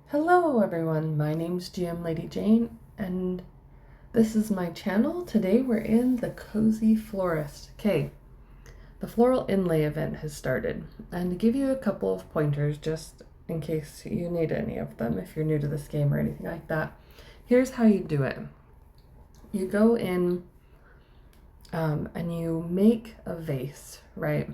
Hello everyone, my name's GM Lady Jane and this is my channel. Today we're in the Cozy Florist. Okay, the Floral Inlay event has started, and to give you a couple of pointers just in case you need any of them if you're new to this game or anything like that, here's how you do it. You go in and you make a vase, right?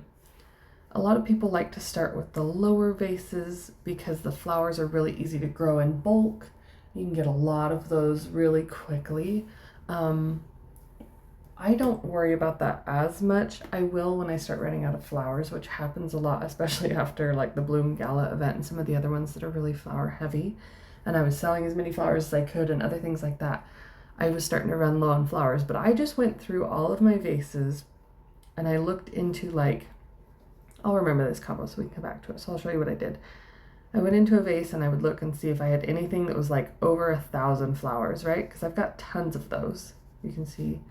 A lot of people like to start with the lower vases because the flowers are really easy to grow in bulk. You can get a lot of those really quickly. I don't worry about that as much. I will when I start running out of flowers, which happens a lot, especially after like the Bloom Gala event and some of the other ones that are really flower heavy. And I was selling as many flowers as I could and other things like that. I was starting to run low on flowers, but I just went through all of my vases and I looked into I'll remember this combo so we can come back to it. So I'll show you what I did. I went into a vase and I would look and see if I had anything that was like over 1,000 flowers, right? Because I've got tons of those. You can see.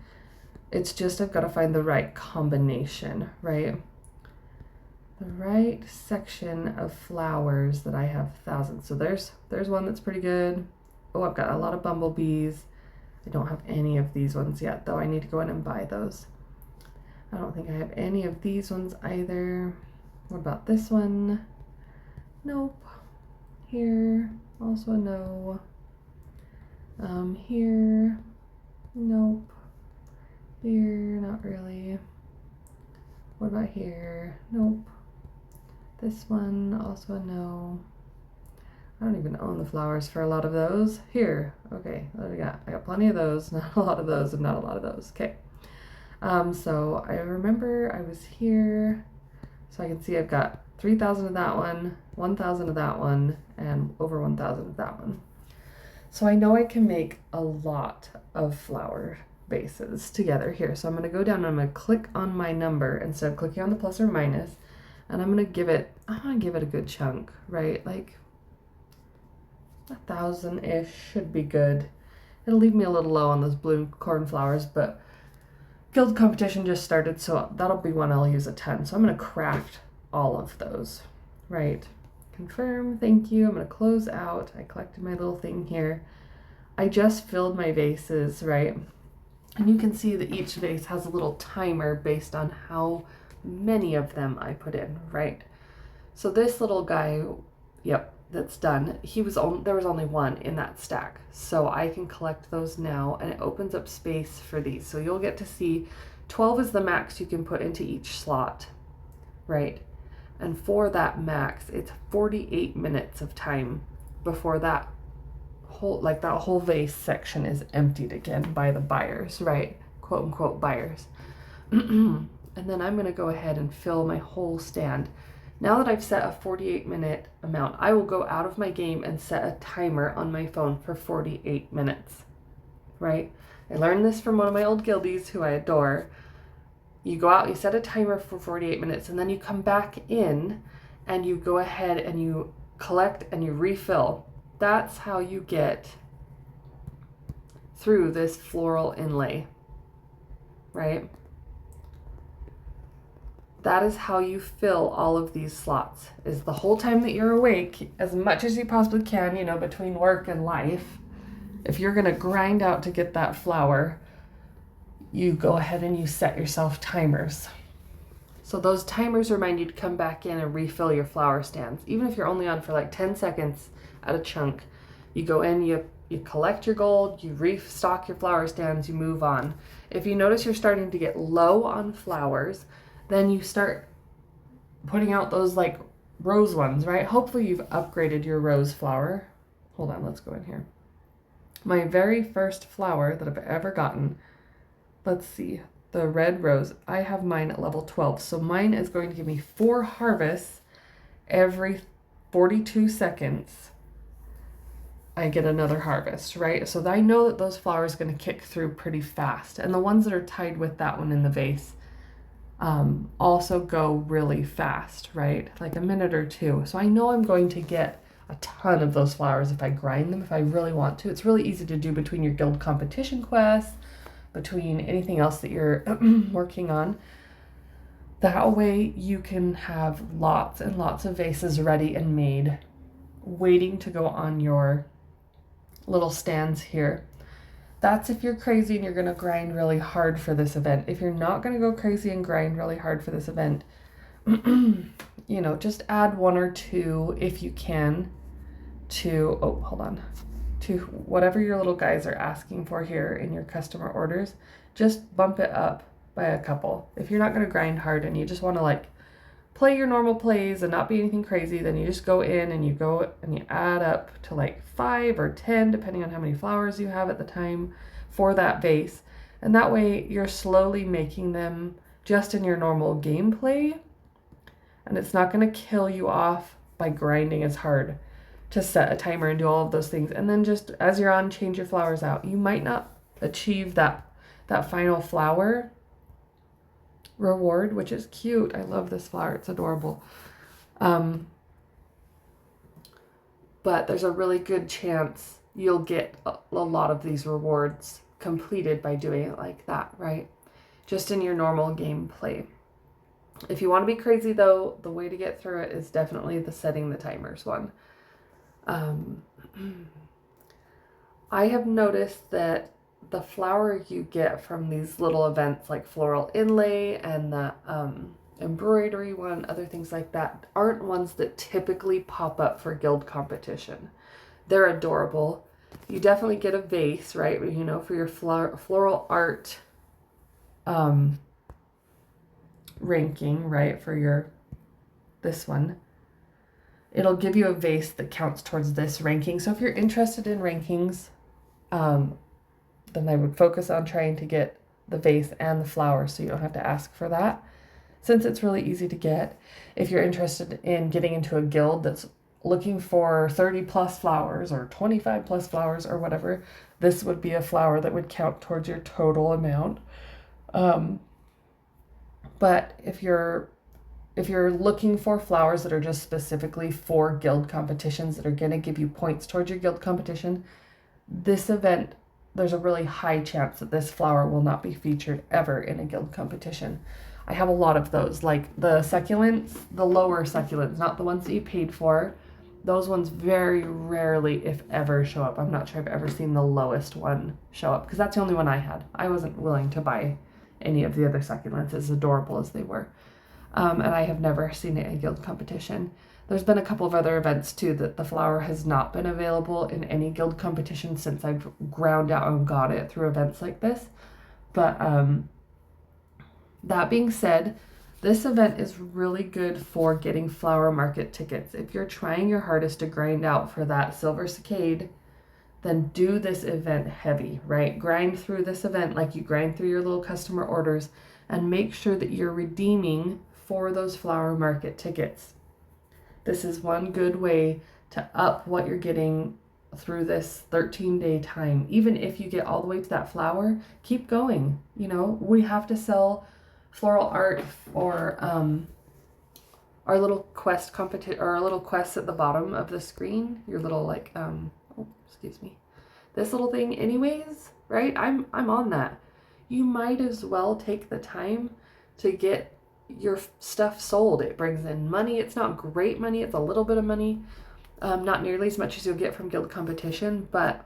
It's just I've got to find the right combination, right? The right section of flowers that I have thousands. So there's one that's pretty good. Oh, I've got a lot of bumblebees. I don't have any of these ones yet, though. I need to go in and buy those. I don't think I have any of these ones either. What about this one? Nope. Here, also a no. Here, nope. Here, not really. What about here? Nope. This one, also a no. I don't even own the flowers for a lot of those. Here, okay, what do we got? I got plenty of those, not a lot of those, and not a lot of those. Okay. So I remember I was here, so I can see I've got 3,000 of that one, 1,000 of that one, and over 1,000 of that one. So I know I can make a lot of flower bases together here. So I'm going to go down and I'm going to click on my number instead of clicking on the plus or minus, and I'm going to give it a good chunk, right? Like 1,000-ish should be good. It'll leave me a little low on those blue cornflowers, but guild competition just started, so that'll be one I'll use a ton. So I'm going to craft all of those, right? Confirm, thank you. I'm going to close out. I collected my little thing here. I just filled my vases, right? And you can see that each vase has a little timer based on how many of them I put in, right? So this little guy, yep, that's done. There was only one in that stack, so I can collect those now, and it opens up space for these. So you'll get to see 12 is the max you can put into each slot, right? And for that max, it's 48 minutes of time before that whole vase section is emptied again by the buyers, right? Quote unquote buyers. And then I'm going to go ahead and fill my whole stand. Now that I've set a 48-minute amount, I will go out of my game and set a timer on my phone for 48 minutes, right? I learned this from one of my old guildies who I adore. You go out, you set a timer for 48 minutes, and then you come back in and you go ahead and you collect and you refill. That's how you get through this floral inlay, right? That is how you fill all of these slots, is the whole time that you're awake, as much as you possibly can, between work and life. If you're going to grind out to get that flower, you go ahead and you set yourself timers. So those timers remind you to come back in and refill your flower stands. Even if you're only on for like 10 seconds at a chunk, you go in, you collect your gold, you restock your flower stands, you move on. If you notice you're starting to get low on flowers, then you start putting out those like rose ones, right? Hopefully you've upgraded your rose flower. Hold on, let's go in here. My very first flower that I've ever gotten, let's see, the red rose, I have mine at level 12. So mine is going to give me 4 harvests every 42 seconds. I get another harvest, right? So I know that those flowers are going to kick through pretty fast. And the ones that are tied with that one in the vase also go really fast, right? Like a minute or two. So I know I'm going to get a ton of those flowers if I grind them, if I really want to. It's really easy to do between your guild competition quests, between anything else that you're working on. That way you can have lots and lots of vases ready and made waiting to go on your little stands here. That's if you're crazy and you're going to grind really hard for this event. If you're not going to go crazy and grind really hard for this event, you know, just add 1 or 2 if you can to, oh, hold on, to whatever your little guys are asking for here in your customer orders. Just bump it up by a couple. If you're not going to grind hard and you just want to like play your normal plays and not be anything crazy, then you just go in and you go and you add up to like 5 or 10, depending on how many flowers you have at the time for that vase. And that way you're slowly making them just in your normal gameplay, and it's not going to kill you off by grinding as hard to set a timer and do all of those things. And then just as you're on, change your flowers out. You might not achieve that final flower reward, which is cute. I love this flower. It's adorable. But there's a really good chance you'll get a lot of these rewards completed by doing it like that, right? Just in your normal gameplay. If you want to be crazy though, the way to get through it is definitely the setting the timers one. I have noticed that the flower you get from these little events like Floral Inlay and the embroidery one, other things like that, aren't ones that typically pop up for guild competition. They're adorable. You definitely get a vase, right? You know, for your floral art ranking, right? For this one. It'll give you a vase that counts towards this ranking. So if you're interested in rankings, then I would focus on trying to get the vase and the flower so you don't have to ask for that, since it's really easy to get. If you're interested in getting into a guild that's looking for 30 plus flowers or 25 plus flowers or whatever, this would be a flower that would count towards your total amount. But if you're looking for flowers that are just specifically for guild competitions that are going to give you points towards your guild competition, this event, there's a really high chance that this flower will not be featured ever in a guild competition. I have a lot of those, like the succulents, the lower succulents, not the ones that you paid for. Those ones very rarely, if ever, show up. I'm not sure I've ever seen the lowest one show up, because that's the only one I had. I wasn't willing to buy any of the other succulents, as adorable as they were. And I have never seen it in guild competition. There's been a couple of other events too that the flower has not been available in any guild competition since I've ground out and got it through events like this. But that being said, this event is really good for getting flower market tickets. If you're trying your hardest to grind out for that silver cicade, then do this event heavy, right? Grind through this event like you grind through your little customer orders, and make sure that you're redeeming for those flower market tickets. This is one good way to up what you're getting through this 13-day time. Even if you get all the way to that flower, keep going. You know, we have to sell floral art or our little quest competition, or our little quests at the bottom of the screen, your little like this little thing anyways, right? I'm on that. You might as well take the time to get your stuff sold. It brings in money. It's not great money, it's a little bit of money, not nearly as much as you'll get from guild competition, but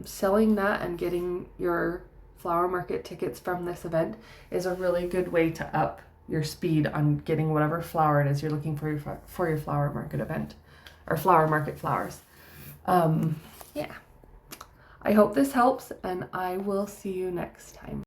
selling that and getting your flower market tickets from this event is a really good way to up your speed on getting whatever flower it is you're looking for your flower market event or flower market flowers. Yeah, I hope this helps, and I will see you next time.